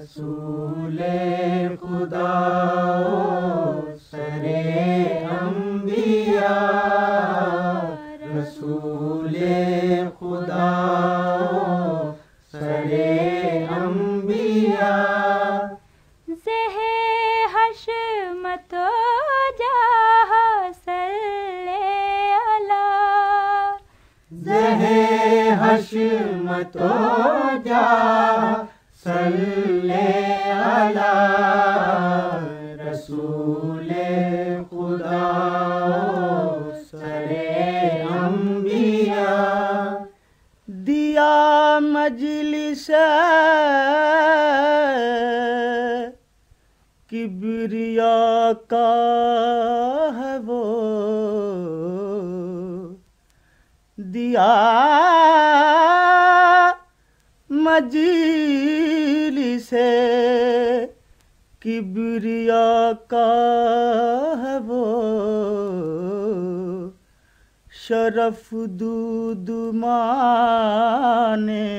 رسول خدا سر انبیاء، رسول خدا سر انبیاء، زہ حشمت و جاہ صلی علی، زہ حشمت و جاہ صلی علی رسول خدا سر انبیاء، دیا مجلس کبریا کا ہے وہ، دیا مجلس کبریا کا ہے وہ، شرف دود مانے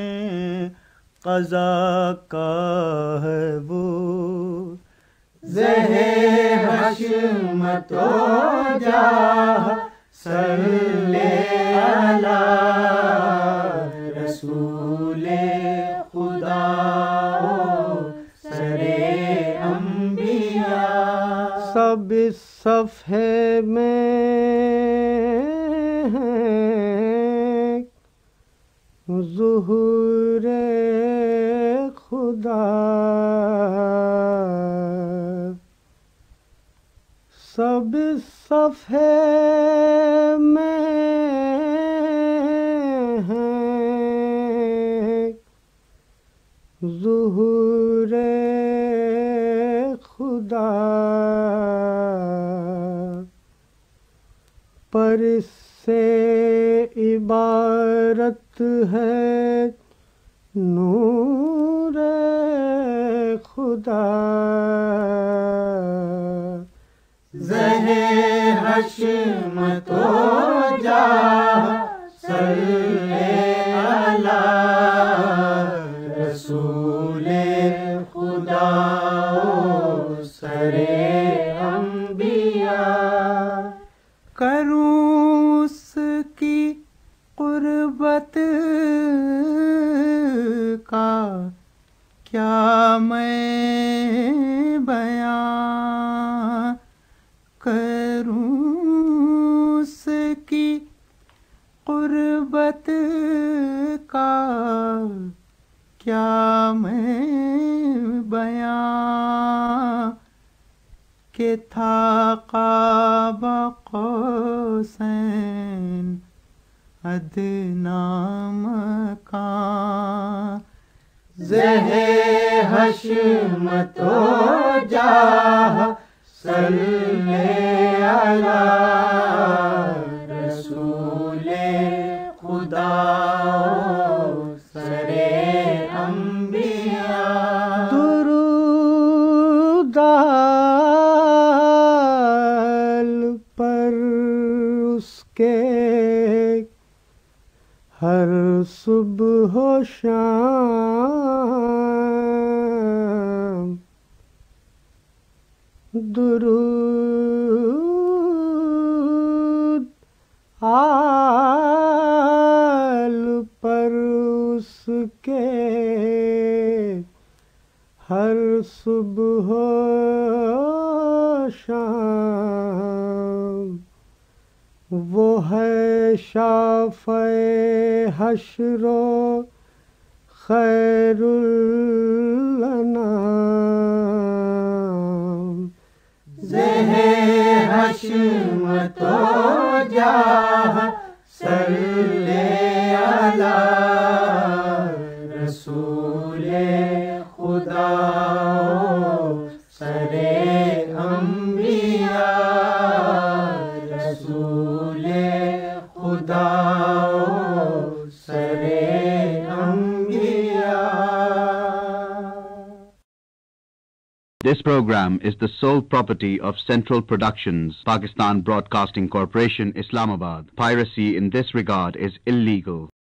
قضا کا ہے وہ، زہ حشمت و جاہ صلی علی رسول خدا سر انبیاء، سب صفحے میں ہیں ظہور خدا، سب صفحے میں ہیں ظہور خدا، پر اس سے عبارت ہے نور خدا، زہ حشمت و جاہ صلی علی رسول خدا سر انبیاء، کروں اس کی قربت کا کیا میں بیان کروں، اس کی قربت کا کیا میں بیان، کہ تھا قاب قوسین ادنیٰ مکان، زہ حشمت و جاہ صلی علی رسول خدا سر انبیاء، درود آل پر اس کے ہر صبح و شام، درود آل پر اس کے ہر صبح و شام، وہ ہے شافع حشر و خیر الانام، زہ حشمت و جاہ صلی علی رسول خدا سر انبیاء، رسول خدا سر انبیاء. This program is the sole property of Central Productions, Pakistan Broadcasting Corporation, Islamabad. Piracy in this regard is illegal.